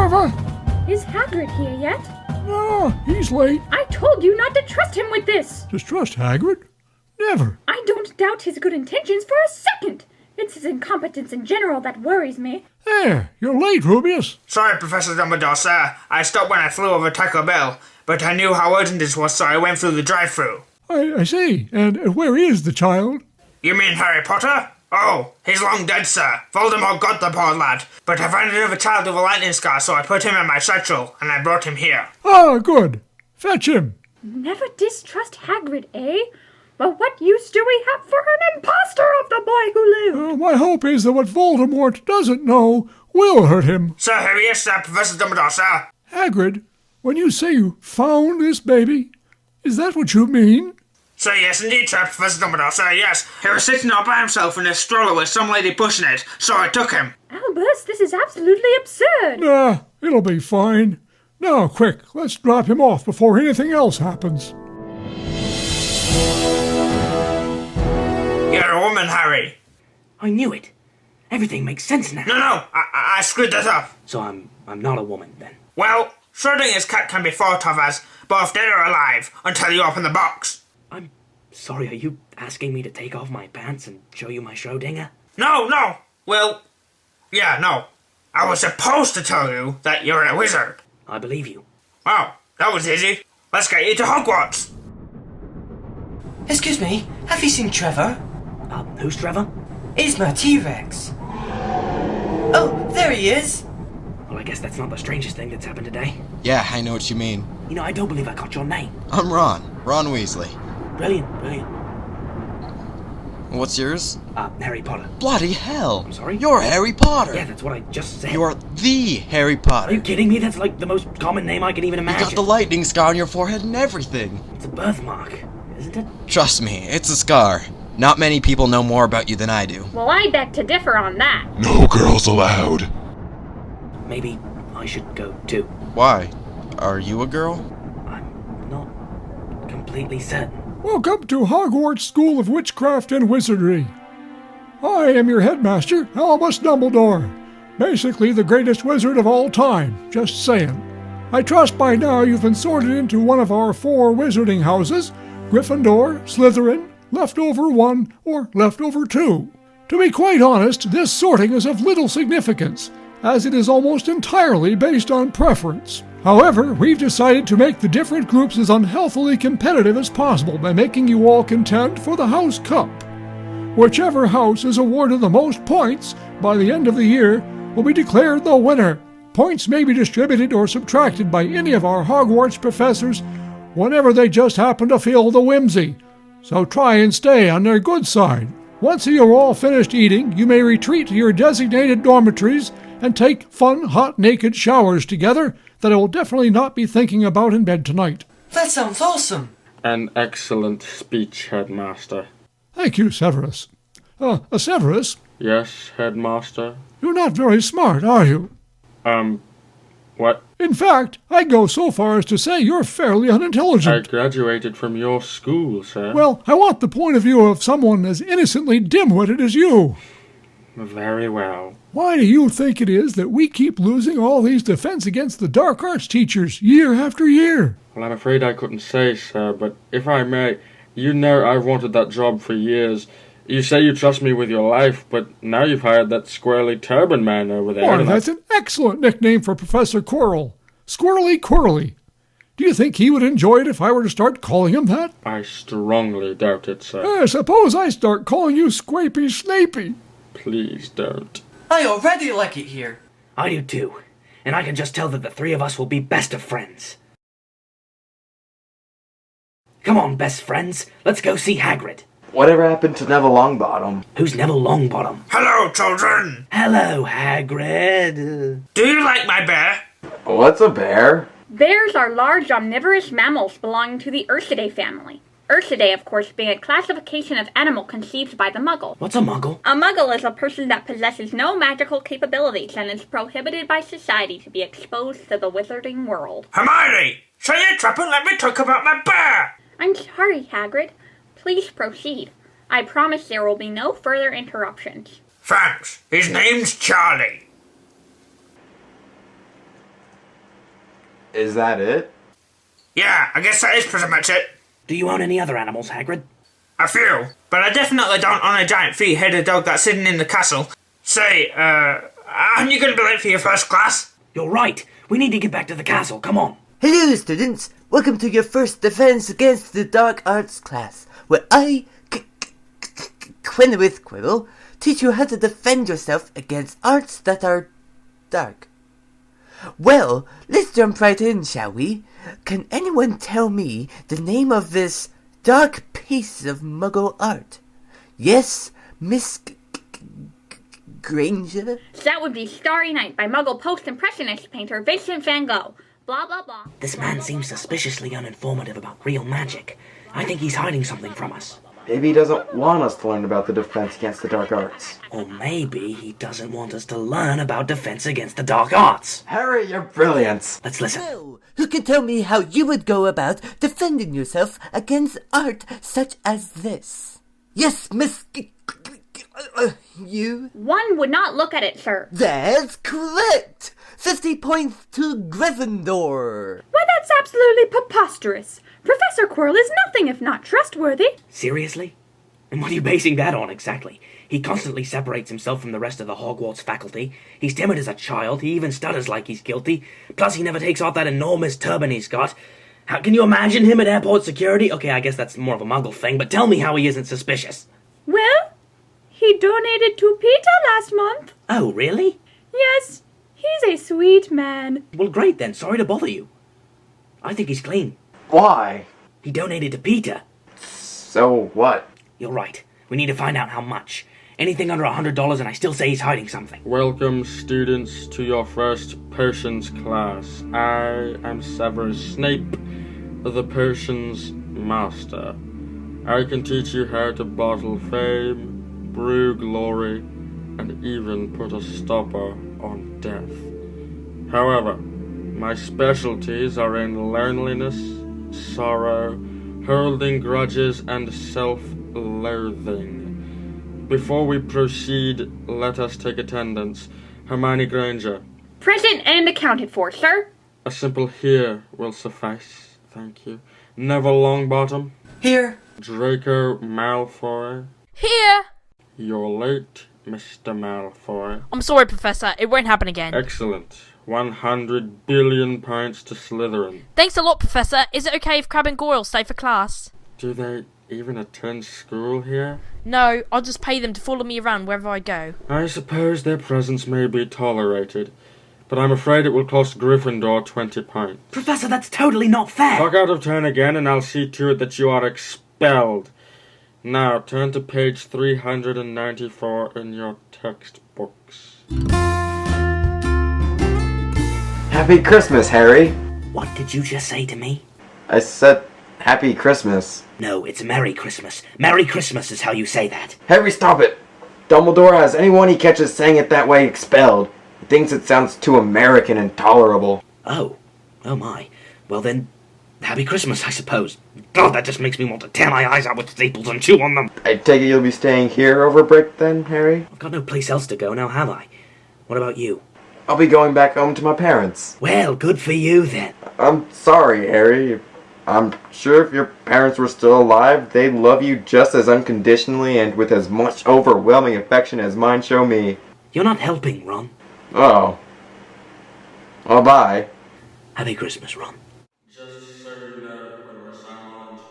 Trevor? Is Hagrid here yet? No, he's late. I told you not to trust him with this! Distrust Hagrid? Never. I don't doubt his good intentions for a second! It's his incompetence in general that worries me. There, you're late, Rubius. Sorry, Professor Dumbledore, sir. I stopped when I flew over Taco Bell, but I knew how urgent this was, so I went through the drive-thru. I see. And where is the child? You mean Harry Potter? Oh, he's long dead, sir. Voldemort got the poor lad. But I found another child with a lightning scar, so I put him in my satchel, and I brought him here. Ah, good. Fetch him. Never distrust Hagrid, eh? But what use do we have for an impostor of the boy who lived? My hope is that what Voldemort doesn't know will hurt him. Sir, here he is, sir. Professor Dumbledore, sir. Hagrid, when you say you found this baby, is that what you mean? Sir, yes, indeed, sir. Professor Dumbledore, sir, yes. He was sitting all by himself in a stroller with some lady pushing it, so I took him. Albus, this is absolutely absurd. Nah, it'll be fine. Now, quick, let's drop him off before anything else happens. You're a woman, Harry. I knew it. Everything makes sense now. No, I screwed that up. So I'm not a woman, then. Well, Schrodinger's cat can be thought of as both dead or alive until you open the box. I'm sorry, are you asking me to take off my pants and show you my Schrodinger? No. Well, yeah, no. I was supposed to tell you that you're a wizard. I believe you. Wow, that was easy. Let's get you to Hogwarts. Excuse me, have you seen Trevor? Who's Trevor? It's my T-Rex. Oh, there he is. Well, I guess that's not the strangest thing that's happened today. Yeah, I know what you mean. You know, I don't believe I got your name. I'm Ron. Ron Weasley. Brilliant. What's yours? Harry Potter. Bloody hell! I'm sorry? You're Harry Potter! Yeah, that's what I just said. You're the Harry Potter. Are you kidding me? That's like the most common name I can even imagine. You got the lightning scar on your forehead and everything. It's a birthmark, isn't it? Trust me, it's a scar. Not many people know more about you than I do. Well, I beg to differ on that. No girls allowed. Maybe I should go too. Why? Are you a girl? I'm not completely certain. Welcome to Hogwarts School of Witchcraft and Wizardry. I am your headmaster, Albus Dumbledore. Basically the greatest wizard of all time, just saying. I trust by now you've been sorted into one of our 4 wizarding houses, Gryffindor, Slytherin, Leftover 1, or Leftover 2. To be quite honest, this sorting is of little significance, as it is almost entirely based on preference. However, we've decided to make the different groups as unhealthily competitive as possible by making you all contend for the House Cup. Whichever house is awarded the most points by the end of the year will be declared the winner. Points may be distributed or subtracted by any of our Hogwarts professors whenever they just happen to feel the whimsy. So try and stay on their good side. Once you're all finished eating, you may retreat to your designated dormitories and take fun, hot, naked showers together that I will definitely not be thinking about in bed tonight. That sounds awesome. An excellent speech, Headmaster. Thank you, Severus. Severus? Yes, Headmaster? You're not very smart, are you? What? In fact, I'd go so far as to say you're fairly unintelligent. I graduated from your school, sir. Well, I want the point of view of someone as innocently dim-witted as you. Very well. Why do you think it is that we keep losing all these defense against the dark arts teachers year after year? Well, I'm afraid I couldn't say, sir, but if I may, you know I've wanted that job for years. You say you trust me with your life, but now you've hired that squirrely turban man over there. Why, that's an excellent nickname for Professor Quirrell. Squirrely Quirrely. Do you think he would enjoy it if I were to start calling him that? I strongly doubt it, sir. Suppose I start calling you Scrapey Snapey. Please don't. I already like it here. I do too. And I can just tell that the 3 of us will be best of friends. Come on, best friends. Let's go see Hagrid. Whatever happened to Neville Longbottom? Who's Neville Longbottom? Hello, children. Hello, Hagrid. Do you like my bear? What's a bear? Bears are large omnivorous mammals belonging to the Ursidae family. Ursidae, of course, being a classification of animal conceived by the Muggle. What's a Muggle? A Muggle is a person that possesses no magical capabilities and is prohibited by society to be exposed to the wizarding world. Hermione, shut your trap and let me talk about my bear. I'm sorry, Hagrid. Please proceed. I promise there will be no further interruptions. Thanks. His name's Charlie. Is that it? Yeah, I guess that is pretty much it. Do you own any other animals, Hagrid? A few, but I definitely don't own a giant three-headed dog that's sitting in the castle. Say, aren't you gonna be late for your first class? You're right. We need to get back to the castle. Come on. Hello, students. Welcome to your first Defense Against the Dark Arts class, where I, Confronting Quirrell, teach you how to defend yourself against arts that are dark. Well, let's jump right in, shall we? Can anyone tell me the name of this dark piece of Muggle art? Yes, Miss Granger? That would be Starry Night by Muggle post-impressionist painter Vincent van Gogh. Blah, blah, blah. This man seems suspiciously uninformative about real magic. I think he's hiding something from us. Maybe he doesn't want us to learn about the defense against the dark arts. Or maybe he doesn't want us to learn about defense against the dark arts. Harry, you're brilliant. Let's listen. Well, who can tell me how you would go about defending yourself against art such as this? Yes, Miss... you? One would not look at it, sir. That's correct! 50 points to Gryffindor! Why, that's absolutely preposterous. Professor Quirrell is nothing if not trustworthy. Seriously? And what are you basing that on exactly? He constantly separates himself from the rest of the Hogwarts faculty. He's timid as a child. He even stutters like he's guilty. Plus, he never takes off that enormous turban he's got. How can you imagine him at airport security? Okay, I guess that's more of a Muggle thing, but tell me how he isn't suspicious. Well, he donated to PETA last month. Oh, really? Yes, he's a sweet man. Well, great then. Sorry to bother you. I think he's clean. Why? He donated to PETA. So what? You're right. We need to find out how much. Anything under $100 and I still say he's hiding something. Welcome, students, to your first potions class. I am Severus Snape, the potions master. I can teach you how to bottle fame, brew glory, and even put a stopper on death. However, my specialties are in loneliness, sorrow, holding grudges, and self-loathing. Before we proceed, let us take attendance. Hermione Granger. Present and accounted for, sir. A simple here will suffice, thank you. Neville Longbottom. Here. Draco Malfoy. Here! You're late, Mr. Malfoy. I'm sorry, Professor. It won't happen again. Excellent. 100 billion points to Slytherin. Thanks a lot, Professor. Is it okay if Crabbe and Goyle stay for class? Do they even attend school here? No, I'll just pay them to follow me around wherever I go. I suppose their presence may be tolerated, but I'm afraid it will cost Gryffindor 20 points. Professor, that's totally not fair! Talk out of turn again and I'll see to it that you are expelled. Now, turn to page 394 in your textbooks. Happy Christmas, Harry. What did you just say to me? I said Happy Christmas. No, it's Merry Christmas. Merry Christmas is how you say that. Harry, stop it. Dumbledore has anyone he catches saying it that way expelled. He thinks it sounds too American and tolerable. Oh my. Well then, Happy Christmas, I suppose. God, that just makes me want to tear my eyes out with staples and chew on them. I take it you'll be staying here over break then, Harry? I've got no place else to go now, have I? What about you? I'll be going back home to my parents. Well, good for you then. I'm sorry, Harry. I'm sure if your parents were still alive, they'd love you just as unconditionally and with as much overwhelming affection as mine show me. You're not helping, Ron. Oh. Well, bye. Happy Christmas, Ron. Just so you know when we're signing on to...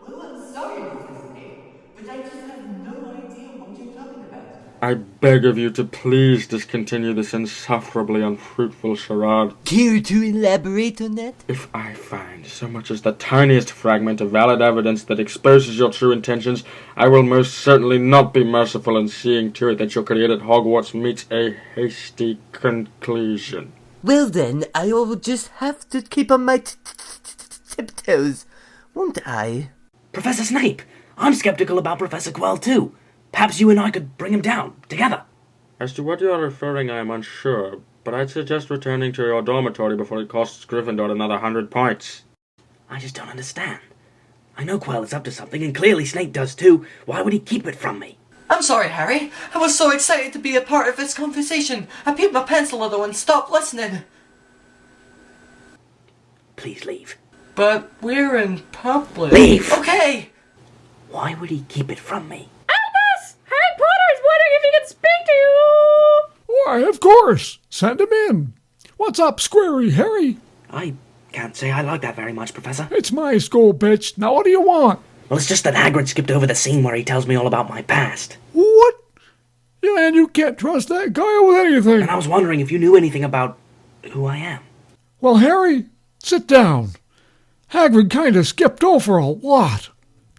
Well, I'm sorry, Mr. Snape, but I just have no idea what you're talking about. I beg of you to please discontinue this insufferably unfruitful charade. Care to elaborate on that? If I find so much as the tiniest fragment of valid evidence that exposes your true intentions, I will most certainly not be merciful in seeing to it that your career at Hogwarts meets a hasty conclusion. Well then, I'll just have to keep on my tiptoes, won't I? Professor Snape, I'm skeptical about Professor Quirrell too. Perhaps you and I could bring him down, together. As to what you are referring, I am unsure, but I'd suggest returning to your dormitory before it costs Gryffindor another 100 points. I just don't understand. I know Quirrell is up to something, and clearly Snape does too. Why would he keep it from me? I'm sorry, Harry. I was so excited to be a part of this conversation. I peeped my pencil though and stopped listening. please leave. But we're in public. Leave! Okay! Why would he keep it from me? Albus! Harry Potter is wondering if he can speak to you! Why, of course. Send him in. What's up, Squirry, Harry? I can't say I like that very much, Professor. It's my school, bitch. Now what do you want? Well, it's just that Hagrid skipped over the scene where he tells me all about my past. What? Yeah, man, you can't trust that guy with anything. And I was wondering if you knew anything about who I am. Well, Harry, sit down. Hagrid kinda skipped over a lot.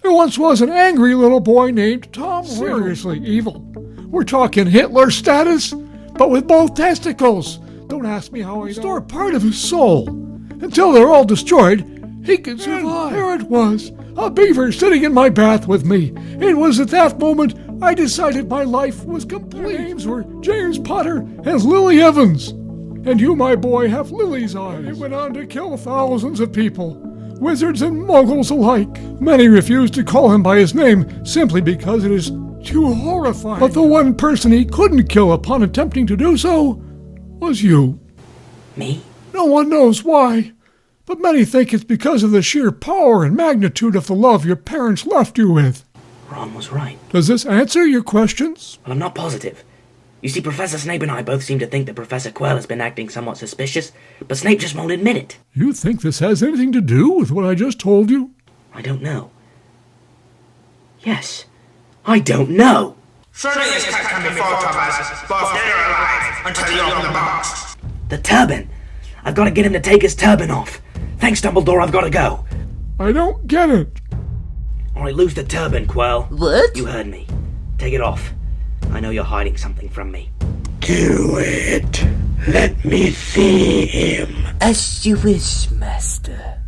There once was an angry little boy named Tom Riddle. Seriously evil. We're talking Hitler status, but with both testicles. Don't ask me how I store part of his soul. Until they're all destroyed, he can survive. There it was, a beaver sitting in my bath with me. It was at that moment I decided my life was complete. Their names were James Potter and Lily Evans. And you, my boy, have Lily's eyes. He went on to kill thousands of people, wizards and muggles alike. Many refused to call him by his name simply because it is too horrifying. But the one person he couldn't kill upon attempting to do so was you. Me? No one knows why, but many think it's because of the sheer power and magnitude of the love your parents left you with. Ron was right. Does this answer your questions? Well, I'm not positive. You see, Professor Snape and I both seem to think that Professor Quirrell has been acting somewhat suspicious, but Snape just won't admit it. You think this has anything to do with what I just told you? I don't know. Yes, I don't know. Surely this can be thought of as both dead or alive until you open the box. The turban! I've got to get him to take his turban off. Thanks, Dumbledore, I've got to go. I don't get it. Alright, lose the turban, Quirrell. What? You heard me. Take it off. I know you're hiding something from me. Do it. Let me see him. As you wish, Master.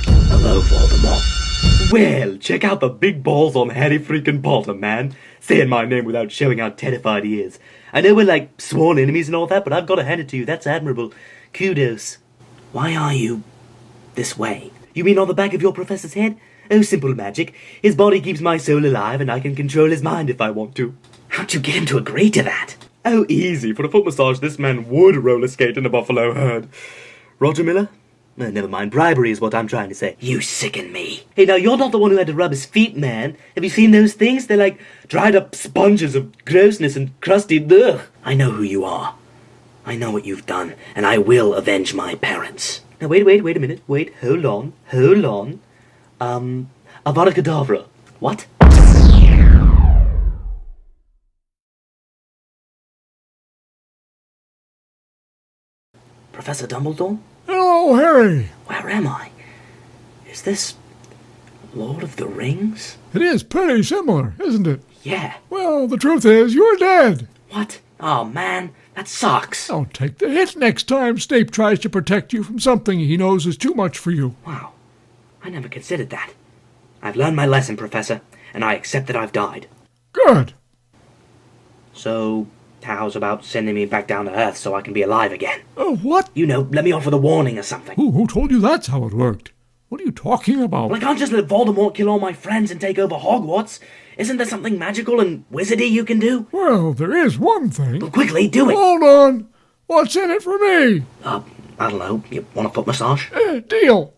Hello, Voldemort. Well, check out the big balls on Harry freaking Potter, man. Saying my name without showing how terrified he is. I know we're like sworn enemies and all that, but I've got to hand it to you. That's admirable. Kudos. Why are you this way? You mean on the back of your professor's head? Oh, simple magic. His body keeps my soul alive, and I can control his mind if I want to. How'd you get him to agree to that? Oh, easy. For a foot massage, this man would roller skate in a buffalo herd. Roger Miller? No, never mind. Bribery is what I'm trying to say. You sicken me. Hey, now, you're not the one who had to rub his feet, man. Have you seen those things? They're like dried up sponges of grossness and crusty ugh. I know who you are. I know what you've done, and I will avenge my parents. Now, wait a minute. Wait, hold on. Avada Kedavra. What? Professor Dumbledore? Hello, Harry. Where am I? Is this Lord of the Rings? It is pretty similar, isn't it? Yeah. Well, the truth is, you're dead. What? Oh, man, that sucks. Don't take the hit next time Snape tries to protect you from something he knows is too much for you. Wow. I never considered that. I've learned my lesson, Professor, and I accept that I've died. Good. So, how's about sending me back down to Earth so I can be alive again? What? You know, let me off with a warning or something. Who told you that's how it worked? What are you talking about? Well, I can't just let Voldemort kill all my friends and take over Hogwarts. Isn't there something magical and wizardy you can do? Well, there is one thing. Well, quickly, do it. Hold on. What's in it for me? I don't know. You want a foot massage? Deal.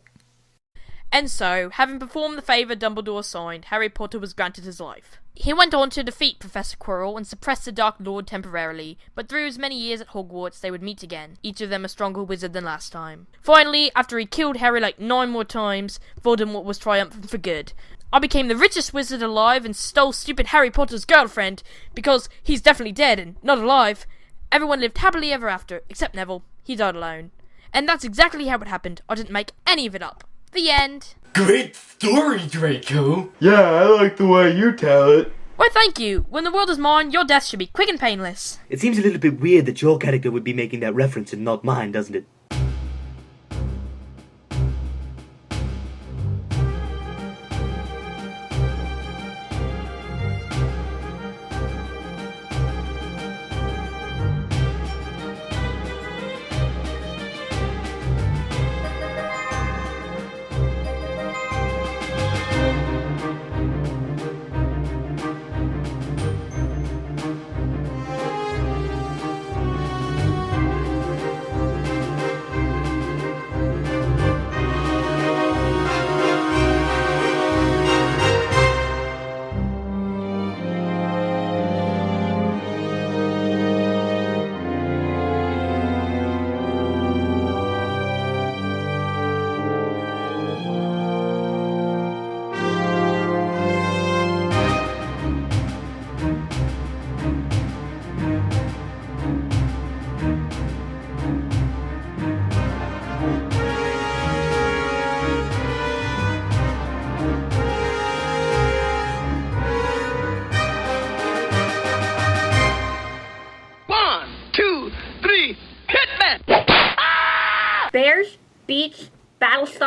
And so, having performed the favour Dumbledore signed, Harry Potter was granted his life. He went on to defeat Professor Quirrell and suppress the Dark Lord temporarily, but through his many years at Hogwarts they would meet again, each of them a stronger wizard than last time. Finally, after he killed Harry like 9 more times, Voldemort was triumphant for good. I became the richest wizard alive and stole stupid Harry Potter's girlfriend, because he's definitely dead and not alive. Everyone lived happily ever after, except Neville. He died alone. And that's exactly how it happened. I didn't make any of it up. The end. Great story, Draco. Yeah, I like the way you tell it. Why, thank you. When the world is mine, your death should be quick and painless. It seems a little bit weird that your character would be making that reference and not mine, doesn't it?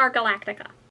Battlestar Galactica.